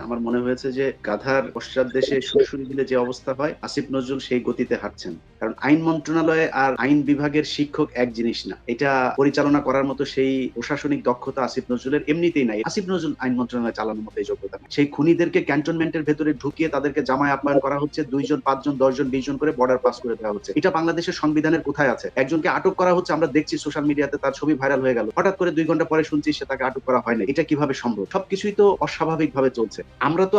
আমার মনে হয়েছে যে গাধার পশ্চাৎ দেশে সুরসুরি দিলে যে অবস্থা হয়, আসিফ নজরুল সেই গতিতে হাঁটছেন। কারণ আইন মন্ত্রণালয়ে আর আইন বিভাগের শিক্ষক এক জিনিস না। এটা পরিচালনা করার মতো সেই প্রশাসনিক দক্ষতা আসিফ নজরুলের এমনিতেই নাই। আসিফ নজরুল আইন মন্ত্রণালয় চালানোর মতো এই যোগ্যতা নাই। সেই খুনিদেরকে ক্যান্টনমেন্টের ভেতরে ঢুকিয়ে তাদেরকে জামায় আপ্যায়ন করা হচ্ছে, 2 জন 5 জন 10 জন 20 জন করে বর্ডার পাস করে দেওয়া হচ্ছে। এটা বাংলাদেশের সংবিধানের কোথায় আছে? একজনকে আটক করা হচ্ছে, আমরা দেখছি সোশ্যাল মিডিয়াতে তার ছবি ভাইরাল হয়ে গেল। হঠাৎ করে 2 ঘন্টা পরে শুনছি সে তাকে আটক করা হয় নাই। এটা কিভাবে সম্ভব? সবকিছুই তো অস্বাভাবিক ভাবে চলছে।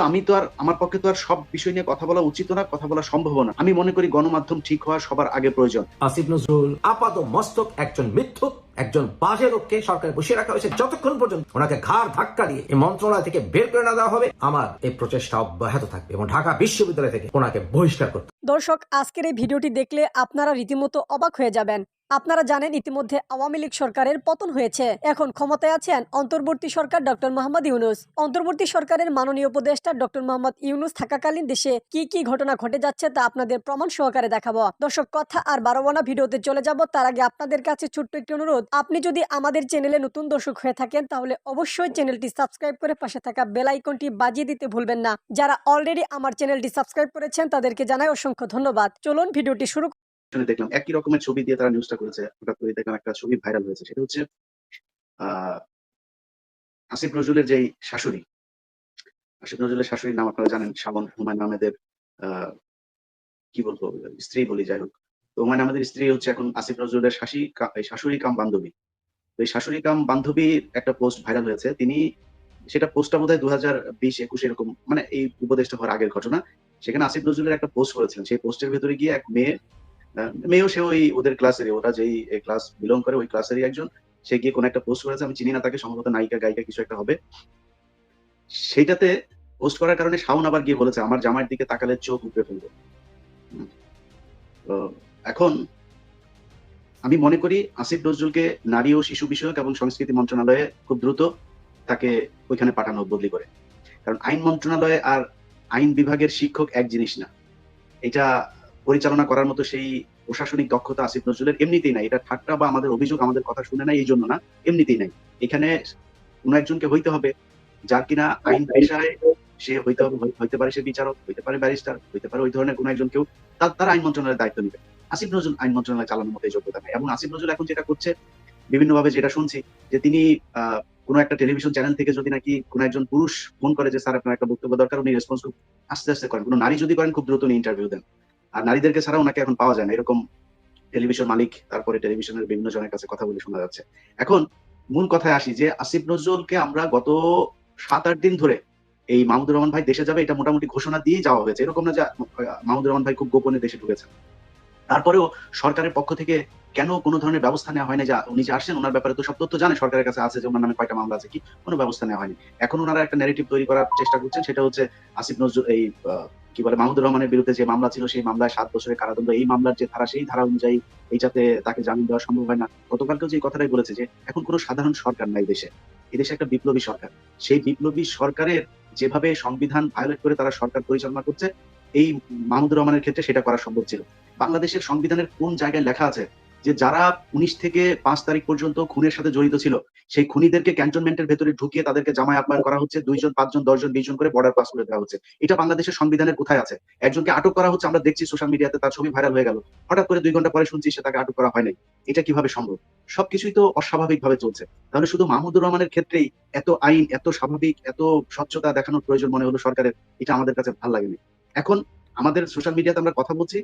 আমি তো আর আমার পক্ষে তো আর সব বিষয় নিয়ে কথা বলা উচিত না, কথা বলা সম্ভব না। আমি মনে করি গণমাধ্যম ঠিক হওয়া সবার আগে প্রয়োজন। আসিফ নজরুল আপাত মস্তক একজন মিথ্যুক, একজন বাজে লোককে সরকারে বসিয়ে রাখা হয়েছে। যতক্ষণ পর্যন্ত ওনাকে ঘাড় ধাক্কা দিয়ে এই মন্ত্রণালয় থেকে বের করে না দেওয়া হবে, আমার এই প্রচেষ্টা অব্যাহত থাকবে এবং ঢাকা বিশ্ববিদ্যালয় থেকে ওনাকে বহিষ্কার করতে। দর্শক, আজকের এই ভিডিওটি দেখলে আপনারা রীতিমতো অবাক হয়ে যাবেন। আপনারা জানেন ইতিমধ্যে আওয়ামী লীগ সরকারের পতন হয়েছে। এখন ক্ষমতায় আছেন অন্তর্বর্তী সরকার ডক্টর মোহাম্মদ ইউনূস। অন্তর্বর্তী সরকারের মাননীয় উপদেষ্টা ডক্টর মোহাম্মদ ইউনূস থাকাকালীন দেশে কি কি ঘটনা ঘটে যাচ্ছে তা আপনাদের প্রমাণ সহকারে দেখাবো। দর্শক, কথা আর বাড়াবো না, ভিডিওতে চলে যাব। তার আগে আপনাদের কাছে ছোট্ট একটি অনুরোধ, আপনি যদি আমাদের চ্যানেলে নতুন দর্শক হয়ে থাকেন তাহলে অবশ্যই চ্যানেলটি সাবস্ক্রাইব করে পাশে থাকা বেল আইকনটি বাজিয়ে দিতে ভুলবেন না। যারা অলরেডি আমার চ্যানেলটি সাবস্ক্রাইব করেছেন তাদেরকে জানাই অসংখ্য ধন্যবাদ। চলুন ভিডিওটি শুরু। দেখলাম একই রকমের ছবি দিয়ে তারা নিউজটা করেছে। হঠাৎ করে দেখলাম একটা ছবি ভাইরাল হয়েছে। সেটা হচ্ছে আহ আসিফ নজরুলের যেই শাশুড়ি, আসিফ নজরুলের শাশুড়ির নাম আপনারা জানেন, শাবন হুমায়ুন আহমেদের আহ কি বলবো, স্ত্রী বলি, যাই হোক। তো হুমায়ুন আহমেদের স্ত্রী হচ্ছে এখন আসিফ নজরুলের শাশুড়ি কাম বান্ধবী। তো এই শাশুড়ি কাম বান্ধবীর একটা পোস্ট ভাইরাল হয়েছে। তিনি সেটা পোস্টটা বোধহয় 2020-21 এরকম, মানে এই উপদেষ্টা হওয়ার আগের ঘটনা। সেখানে আসিফ নজরুলের একটা পোস্ট করেছিলেন। সেই পোস্টের ভেতরে গিয়ে এক মেয়েও সে ওই ওদের ক্লাসেরই, ওরা যেই ক্লাস বিলং করে ওই ক্লাসেরই একজন। সে গিয়ে কোন একটা পোস্ট করেছে, আমি চিনি না তাকে, সম্ভবত নায়িকা গায়িকা কিছু একটা হবে। সেইটাতে পোস্ট করার কারণে শাওন আবার গিয়ে বলেছে আমার জামাইয়ের দিকে তাকালে চোখ উপড়ে ফেলবো। হুম, তো এখন আমি মনে করি আসিফ নজরুলকে নারী ও শিশু বিষয়ক এবং সংস্কৃতি মন্ত্রণালয়ে খুব দ্রুত তাকে ওইখানে পাঠানো বদলি করে। কারণ আইন মন্ত্রণালয়ে আর আইন বিভাগের শিক্ষক এক জিনিস না। এটা পরিচালনা করার মতো সেই প্রশাসনিক দক্ষতা আসিফ নজরুলের এমনিতেই নাই। এটা ঠাট্টা বা আমাদের অভিযোগ আমাদের কথা শুনে নাই এই জন্য না, এমনিতেই নাই। এখানে কোন একজনকে হইতে হবে যার কিনা আইন পেশায়, সে হইতে পারে সে বিচারক, হইতে পারে ব্যারিস্টার, হইতে পারে ওই ধরনের কোন একজন কেউ, তারা আইন মন্ত্রণালয়ের দায়িত্ব নিবে। আসিফ নজরুল আইন মন্ত্রণালয় চালানোর মতো এই যোগ্যতা নাই। এবং আসিফ নজরুল এখন যেটা করছে বিভিন্নভাবে, যেটা শুনছি যে তিনি কোন একটা টেলিভিশন চ্যানেল থেকে যদি নাকি কোন একজন পুরুষ ফোন করে যে স্যার আপনার একটা বক্তব্য দরকার, উনি রেসপন্স খুব আস্তে আস্তে করেন। কোন নারী যদি করেন খুব দ্রুত উনি ইন্টারভিউ দেন। আর নারীদেরকে ছাড়া ওনাকে এখন পাওয়া যায় না, এরকম টেলিভিশন মালিক, তারপরে টেলিভিশনের বিভিন্ন জনের কাছে কথা বলে শোনা যাচ্ছে। এখন মূল কথায় আসি যে আসিফ নজরুলকে আমরা গত 7-8 দিন ধরে এই মাহমুদুর রহমান ভাই দেশে যাবে এটা মোটামুটি ঘোষণা দিয়ে যাওয়া হয়েছে। এরকম না যে মাহমুদুর রহমান ভাই খুব গোপনে দেশে ঢুকেছেন। তারপরেও সরকারের পক্ষ থেকে কেন কোনো ধরনের ব্যবস্থা নেওয়া হয় না? যে উনি যে আসছেন ওনার ব্যাপারে তো সব তথ্য জানে, সরকারের কাছে আছে যে ওনার নামে কয়টা মামলা আছে, কি কোনো ব্যবস্থা নেওয়া হয়নি। এখন ওনারা একটা ন্যারেটিভ তৈরি করার চেষ্টা করছেন, সেটা হচ্ছে আসিফ নজরুল এই কি বলে মাহমুদুর রহমানের বিরুদ্ধে যে মামলা ছিল সেই মামলায় 7 বছরের কারাদণ্ড, এই মামলার যে ধারা সেই ধারা অনুযায়ী এইটাতে তাকে জামিন দেওয়া সম্ভব হয় না। গতকালকেও যে কথাটাই বলেছে যে এখন কোনো সাধারণ সরকার নাই দেশে, এদেশে একটা বিপ্লবী সরকার। সেই বিপ্লবী সরকারের যেভাবে সংবিধান ভায়োলেট করে তারা সরকার পরিচালনা করছে, এই মাহমুদুর রহমানের ক্ষেত্রে সেটা করা সম্ভব ছিল। বাংলাদেশের সংবিধানের কোন জায়গায় লেখা আছে যে যারা 19 থেকে 5 তারিখ পর্যন্ত খুনের সাথে জড়িত ছিল সেই খুনিদেরকে ক্যান্টনমেন্টের ভেতরে ঢুকিয়ে তাদেরকে জামায় আপ্যায়ন করা হচ্ছে, 2 জন 5 জন 10 জন 20 জন করে বর্ডার পাস করে দেওয়া হচ্ছে? এটা বাংলাদেশের সংবিধানের কোথায় আছে? একজনকে আটক করা হচ্ছে, আমরা দেখছি সোশ্যাল মিডিয়াতে তার ছবি ভাইরাল হয়ে গেল। হঠাৎ করে 2 ঘন্টা পরে শুনছি সে তাকে আটক করা হয় নাই। এটা কিভাবে সম্ভব? সবকিছুই তো অস্বাভাবিক ভাবে চলছে। তাহলে শুধু মাহমুদুর রহমানের ক্ষেত্রেই এত আইন, এত স্বাভাবিক, এত স্বচ্ছতা দেখানোর প্রয়োজন মনে হলো সরকারের? এটা আমাদের কাছে ভালো লাগেনি। এখন আমাদের সোশ্যাল মিডিয়াতে আমরা কথা বলছি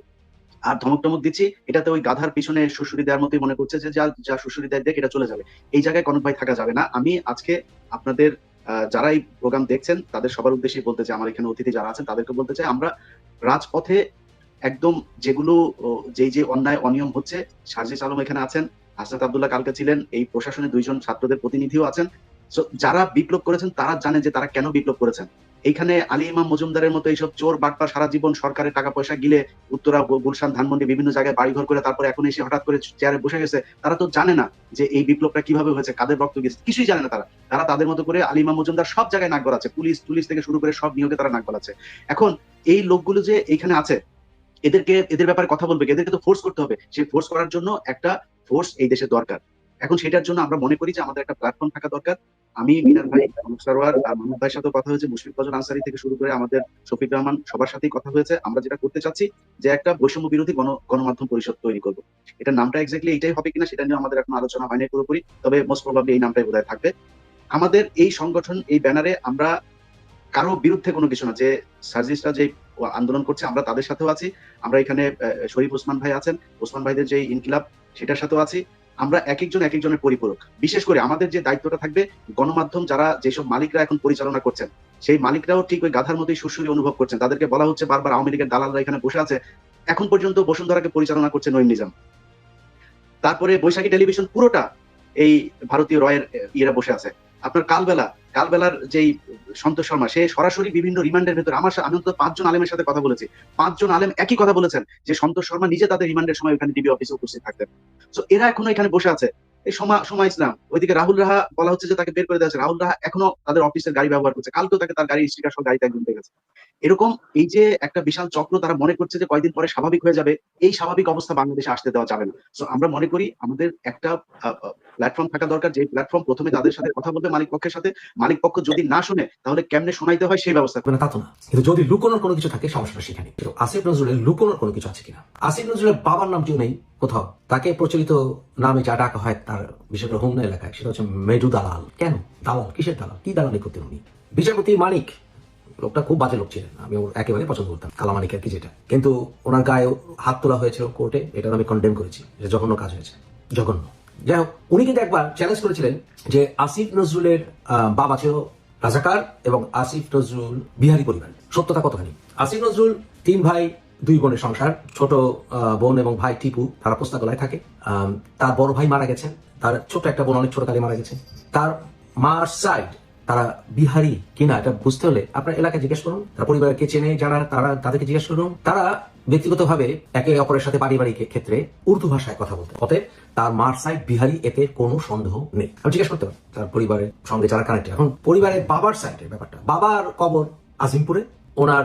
আর ধমক টমক দিচ্ছি, এটাতে ওই গাধার পিছনে সুড়সুড়ি দেওয়ার মতোই মনে করছে যে যা যা সুড়সুড়ি দেয় দেখ, এটা চলে যাবে। এই জায়গায় কনক ভাই থাকা যাবে না। আমি আজকে আপনাদের যারা এই প্রোগ্রাম দেখছেন তাদের সবার উদ্দেশ্যে বলতে চাই, আমার এখানে অতিথি যারা আছেন তাদেরকে বলতে চাই, আমরা রাজপথে একদম যেগুলো যেই যে অন্যায় অনিয়ম হচ্ছে, সার্জিস আলম এখানে আছেন, হাসনাত আব্দুল্লাহ কালকে ছিলেন, এই প্রশাসনে 2 জন ছাত্রদের প্রতিনিধিও আছেন। সো যারা বিপ্লব করেছেন তারা জানে যে তারা কেন বিপ্লব করেছেন। এইখানে আলী ইমাম মজুমদারের মতো এইসব চোর বাটপার সারা জীবন সরকারের টাকা পয়সা গিলে উত্তরা, গুলশান, ধানমন্ডি বিভিন্ন জায়গায় বাড়িঘর করে তারপরে এখন এসে হঠাৎ করে চেয়ারে বসে গেছে, তারা তো জানে না যে এই বিপ্লবটা কিভাবে হয়েছে, কাদের রক্ত গেছে, কিছুই জানে না তারা। তারা তাদের মতো করে আলী ইমাম মজুমদার সব জায়গায় নাক গলাচ্ছে, পুলিশ থেকে শুরু করে সব নিয়োগে তারা নাক গলাচ্ছে। এখন এই লোকগুলো যে এইখানে আছে, এদের ব্যাপারে কথা বলবে, এদেরকে তো ফোর্স করতে হবে। সেই ফোর্স করার জন্য একটা ফোর্স এই দেশে দরকার। এখন সেটার জন্য আমরা মনে করি যে আমাদের একটা প্ল্যাটফর্ম থাকা দরকার। আমি মিনার ভাই, অনুপ সরোয়ার আর মাহমুদ ভাইয়ের সাথে কথা হয়েছে, মুশফিক ফজল আনসারী থেকে শুরু করে আমাদের শফিক রহমান, সবার সাথেই কথা হয়েছে। আমরা যেটা করতে চাচ্ছি যে একটা বৈষম্য বিরোধী গণমাধ্যম পরিষদ তৈরি করবো। এটার নামটা এক্স্যাক্টলি এইটাই হবে কিনা সেটা নিয়ে আমাদের এখন আলোচনা হয়নি পুরোপুরি, তবে মোস্ট প্রবাবলি এই নামটাই বোধহয় থাকবে। আমাদের এই সংগঠন, এই ব্যানারে আমরা কারো বিরুদ্ধে কোনো কিছু না, যে সার্জিস্টরা যে আন্দোলন করছে আমরা তাদের সাথেও আছি। আমরা এখানে শরীফ ওসমান ভাই আছেন, ওসমান ভাইদের যে ইনকিলাব সেটার সাথেও আছি। আমরা এক একজনের পরিপূরক। বিশেষ করে আমাদের যে দায়িত্বটা থাকবে, গণমাধ্যম যারা যেসব মালিকরা এখন পরিচালনা করছেন, সেই মালিকরাও ঠিক ওই গাধার মতোই সুরসুরি অনুভব করছেন। তাদেরকে বলা হচ্ছে বারবার আওয়ামী লীগের দালালরা এখানে বসে আছে। এখন পর্যন্ত বসুন্ধরাকে পরিচালনা করছে নঈম নিজাম, তারপরে বৈশাখী টেলিভিশন পুরোটা এই ভারতীয় রয়ের ইয়েরা বসে আছে। আপনার কালবেলার যেই সন্তোষ শর্মা, সে সরাসরি বিভিন্ন রিমান্ডের ভেতরে আমি অন্তত 5 জন আলেমের সাথে কথা বলেছি, 5 জন আলেম একই কথা বলেছেন যে সন্তোষ শর্মা নিজে তাদের রিমান্ডের সময় ওখানে ডিবি অফিসে উপস্থিত থাকতেন। তো এরা এখনো এখানে বসে আছে। এই সময় ইসলাম, ওইদিকে রাহুল রাহা বলা হচ্ছে যে তাকে বের করে দেওয়া হচ্ছে। রাহুল রাহা এখনো তাদের অফিসের গাড়ি ব্যবহার করছে, কালকেও তাকে তার গাড়ির স্টিকার সহ গাড়িতে একদম পেয়ে গেছে। এরকম এই যে একটা বিশাল চক্র, তারা মনে করছে যে কয়দিন পরে স্বাভাবিক হয়ে যাবে। এই স্বাভাবিক অবস্থা বাংলাদেশে আসতে দেওয়া যাবে না। সো আমরা মনে করি আমাদের একটা প্ল্যাটফর্ম থাকা দরকার, যে প্ল্যাটফর্ম প্রথমে তাদের সাথে কথা বলবে, মালিক পক্ষের সাথে। মালিক পক্ষ যদি না শুনে তাহলে কেমনে শোনাইতে হয় সেই ব্যবস্থা মানে তা তো না, কিন্তু যদি লুকোনোর কোনো কিছু থাকে সমস্যাটা সেখানে। আসিফ নজরুলের লুকোনোর কোনো কিছু আছে কিনা? আসিফ নজরুলের বাবার নামটিও নেই কোথাও। তাকে প্রচলিত নামে যা ডাকা হয় তার বিশেষ করে হোমনা এলাকায়, সেটা হচ্ছে মেডু দালাল। কেন দালাল? কিসের দালাল? কি দালালি করতেন উনি? বিচারপতি মানিক লোকটা খুব বাজে লোক ছিলেন, আমি ওর একেবারে পছন্দ করতাম, কালামানিকের কি যেটা। কিন্তু ওনার গায়ে হাত তোলা হয়েছিল কোর্টে, এটা আমি কন্ডেম করেছি, এটা জঘন্য কাজ হয়েছে, জঘন্য। যাই হোক, উনি কিন্তু একবার চ্যালেঞ্জ করেছিলেন যে আসিফ নজরুলের বাবা ছিল রাজাকার এবং আসিফ নজরুল বিহারি পরিবার। সত্যতা কতখানি? আসিফ নজরুল 3 ভাই 2 বোনের সংসার। ছোট বোন এবং ভাই টিপু তারা পোস্তাগোলায় থাকে। তার বড় ভাই মারা গেছেন, তার ছোট একটা বোন অনেক ছোট কালে মারা গেছে। তার মার সাইড তারা বিহারি কিনা এটা বুঝতে হলে আপনার এলাকায় জিজ্ঞেস করুন, তার পরিবারকে চেনে যারা তারা তাদেরকে জিজ্ঞেস করুন। তারা ব্যক্তিগতভাবে একে অপরের সাথে পারিবারিক ক্ষেত্রে উর্দু ভাষায় কথা বলতে। অতএব তার মার সাইড বিহারি, এতে কোনো সন্দেহ নেই। আমি জিজ্ঞেস করতে পারি তার পরিবারের সঙ্গে যারা কানেক্টেড। এখন পরিবারের বাবার সাইডের ব্যাপারটা, বাবার কবর আজিমপুরে। ওনার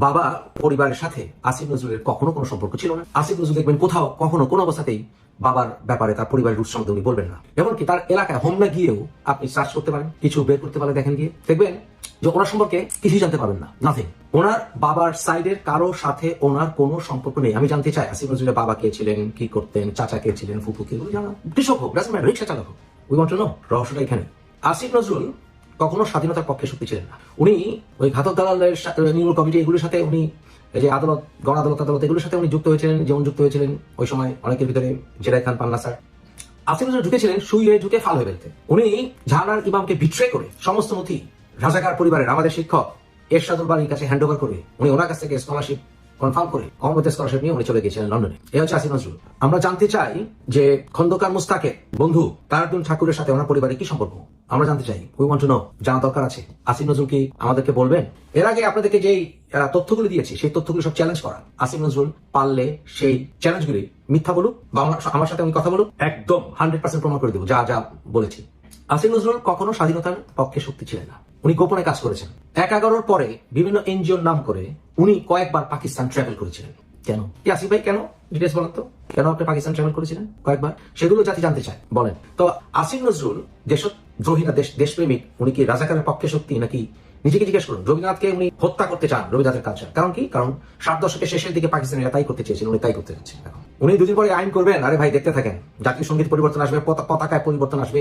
বাবা পরিবারের সাথে আসিফ নজরুলের কখনো কোনো সম্পর্ক ছিল না। আসিফ নজরুল দেখবেন কোথাও কখনো কোনো অবস্থাতেই বাবার ব্যাপারে তার পরিবারের রুট সম্বন্ধে উনি বলবেন না। এমনকি তার এলাকায় হোমনা গিয়েও আপনি সার্চ করতে পারেন, কিছু বের করতে পারেন, দেখেন গিয়ে দেখবেন যে ওনার সম্পর্কে কিছুই জানতে পারবেন না, নাথিং। ওনার বাবার সাইডের কারো সাথে ওনার কোনো সম্পর্ক নেই। আমি জানতে চাই আসিফ নজরুলের বাবা কে ছিলেন, কি করতেন, চাচা কে ছিলেন, ফুফু কে, জানা, কৃষক হোক, রিক্সা চালক হোক, উই ওয়ান্ট টু নো। রহস্যটা এখানে। আসিফ নজরুল কখনো স্বাধীনতার পক্ষে শক্তি ছিলেন না। উনি ওই ঘাতক দালালের নির্মূল কমিটি এগুলোর সাথে উনি, এই যে আদালত, গণ আদালত এগুলোর সাথে উনি যুক্ত হয়েছিলেন। যেমন যুক্ত হয়েছিলেন ওই সময় অনেকের ভিতরে জেরাই খান পান্না স্যার। আসিফ নজরুল ঢুকেছিলেন শুয়ে ঢুকে ফাল হয়ে বেরোতে। উনি ঝাড়ার ইমামকে বিট্রে করে সমস্ত নথি রাজাকার পরিবারের আমাদের শিক্ষক এরশাদুল বাড়ির কাছে হ্যান্ড ওভার করে উনি ওনার কাছ থেকে স্কলারশিপ কনফার্ম করে কমনওয়েলথ স্কলারশিপ নিয়ে উনি চলে গেছিলেন লন্ডনে। এই হচ্ছে আসিফ নজরুল। আমরা জানতে চাই যে খন্দকার মুস্তাকের বন্ধু তারাতুল ঠাকুরের সাথে ওনার পরিবারের কি সম্পর্ক, আমরা জানতে চাই। উই ওয়ান্ট টু নো, জানা দরকার আছে। আসিফ নজরুল কি আমাদেরকে বলবেন? এর আগে আপনাদেরকে যেই তথ্যগুলি দিয়েছি সেই তথ্যগুলি সব চ্যালেঞ্জ করা। আসিফ নজরুল পারলে সেই চ্যালেঞ্জগুলি মিথ্যা বলুক বা আমার সাথে উনি কথা বলুক, একদম 100% প্রমাণ করে দেবো যা যা বলেছি। আসিফ নজরুল কখনো স্বাধীনতার পক্ষে শক্তি ছিলেন না। উনি গোপনে কাজ করেছেন। 11-র পরে বিভিন্ন এনজিওর নাম করে উনি কয়েকবার পাকিস্তান ট্রাভেল করেছিলেন। কেন? আসিফ ভাই কেন? ডিটেলস বলেন তো, কেন আপনি পাকিস্তান ট্রাভেল করেছিলেন কয়েকবার? সেগুলো জাতি জানতে চায়, বলেন তো। আসিফ নজরুল দেশদ্রোহী না দেশপ্রেমিক? উনি কি রাজাকারের পক্ষে শক্তি নাকি? নিজেকে জিজ্ঞেস করুন। রবীন্দ্রনাথকে উনি হত্যা করতে চান, রবীন্দ্রনাথের কালচার। কারণ কি? কারণ 60 দশকের শেষের দিকে পাকিস্তানিরা তাই করতে চেয়েছিলেন, উনি তাই করতে যাচ্ছেন। এখন উনি 2 দিন পরে আইন করবেন, আরে ভাই দেখতে থাকেন, জাতীয় সঙ্গীত পরিবর্তন আসবে, পতাকায় পরিবর্তন আসবে,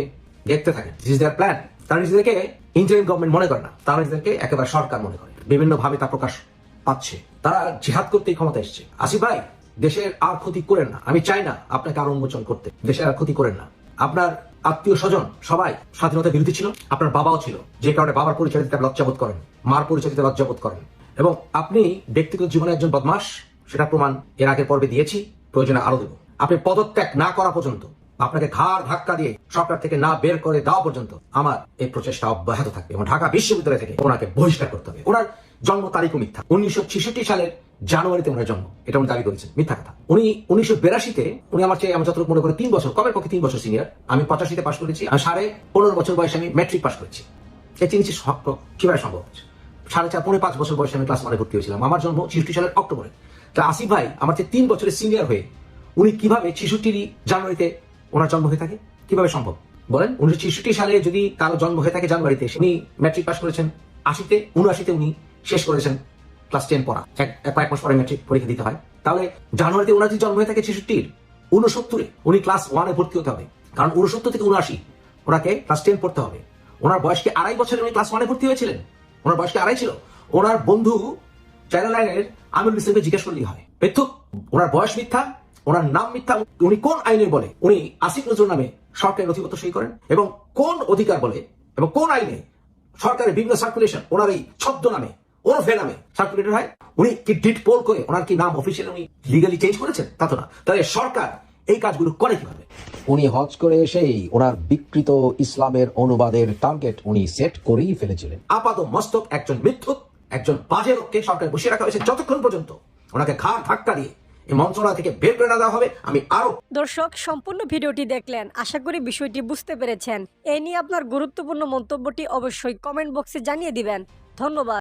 দেখতে থাকেন। This is there plan. তারা নিজেদেরকে ইন্টারিম গভর্নমেন্ট মনে করে না, তারা নিজেদেরকে একেবারে সরকার মনে করে। বিভিন্ন ভাবে তা প্রকাশ পাচ্ছে। তারা জিহাদ করতেই ক্ষমতা এসছে। আসিফ ভাই, দেশের আর ক্ষতি করেন না। আমি চাই না আপনাকে আরো উন্মোচন করতে। দেশের আর ক্ষতি করেন না। আপনার আত্মীয় স্বজন সবাই স্বাধীনতার বিরোধী ছিল, আপনার বাবাও ছিল, যে কারণে বাবার পরিচয় দিতে লজ্জাবোধ করেন, মার পরিচয় দিতে লজ্জাবোধ করেন। এবং আপনি ব্যক্তিগত জীবনে একজন বদমাশ, সেটা প্রমাণ এর আগের পর্বে দিয়েছি, প্রয়োজনে আরো দেব। আপনি পদত্যাগ না করা পর্যন্ত, আপনাকে ঘাড় ধাক্কা দিয়ে সরকার থেকে না বের করে দেওয়া পর্যন্ত আমার এই প্রচেষ্টা অব্যাহত থাকবে এবং ঢাকা বিশ্ববিদ্যালয় থেকে ওনাকে বহিষ্কার করতে হবে। ওনার জন্ম তারিখও মিথ্যা। 1966 সালের জানুয়ারিতে ওনার জন্ম, এটা উনি দাবি করেছেন, মিথ্যা কথা। উনি 1982-তে, উনি আমার চেয়ে, আমি যতটুকু মনে করি 3 বছর, কমের পক্ষে 3 বছর সিনিয়র। আমি 85-তে পাশ করেছি। আমি 15.5 বছর বয়সে আমি ম্যাট্রিক পাশ করেছি। এই জিনিস কিভাবে সম্ভব? 4.5 বছর বয়সে আমি ক্লাস 1-এ ভর্তি হয়েছিলাম। আমার জন্ম 66 সালের অক্টোবরে। তা আসিফ ভাই আমার চেয়ে 3 বছরের সিনিয়র হয়ে উনি কিভাবে 66 জানুয়ারিতে ওনার জন্ম হয়ে থাকে? কিভাবে সম্ভব? বলেন 1966 সালে যদি কারো জন্ম হয়ে থাকে জানুয়ারিতে, উনি ম্যাট্রিক পাস করেছেন 80-তে, 79-তে উনি শেষ করেছেন ক্লাস 10 পড়া, কয়েক মাস পরে ম্যাট্রিক পরীক্ষা দিতে হয়। তাহলে জানুয়ারিতে ওনার যদি জন্ম হয়ে থাকে 66-র, 69-এ উনি ক্লাস 1-এ ভর্তি হতে হবে, কারণ 69 থেকে 79 ওনাকে ক্লাস 10 পড়তে হবে। ওনার বয়স কি 2.5 বছরে উনি ক্লাস 1-এ ভর্তি হয়েছিলেন? ওনার বয়স কি 2.5 ছিল? ওনার বন্ধু চাইনা লাইনের আমিরুল ইসলামকে জিজ্ঞেস করলেই হয়। মিথ্যুক, ওনার বয়স মিথ্যা, ওনার নাম মিথ্যা। উনি কোন আইনের বলে উনি আসিফ নজরুল নামে সরকারি নথিপত্র সই করেন, এবং কোন অধিকার বলে এবং কোন আইনে সরকারের বিভিন্ন সার্কুলেশন ওনার এই ছদ্ম নামে ওরফে নামে সার্কুলেটেড হয়? উনি কি ডিট পোল করে ওনার কি নাম অফিসিয়ালি উনি লিগালি চেঞ্জ করেছেন? তা তো না। তাহলে সরকার এই কাজগুলো করে কিভাবে? উনি হজ করে এসেই ওনার বিকৃত ইসলামের অনুবাদের টার্গেট উনি সেট করেই ফেলেছিলেন। আপাত মস্তক একজন মিথ্যুক, একজন বাজে লোককে সরকারে বসিয়ে রাখা হয়েছে যতক্ষণ পর্যন্ত ওনাকে ঘাড় ধাক্কা দিয়ে এই মন্ত্রণালয় থেকে বের করে না দেওয়া হবে। আমি আরো দর্শক, সম্পূর্ণ ভিডিওটি দেখলেন, আশা করি বিষয়টি বুঝতে পেরেছেন। এই নিয়ে আপনার গুরুত্বপূর্ণ মন্তব্যটি অবশ্যই কমেন্ট বক্সে জানিয়ে দিবেন। ধন্যবাদ।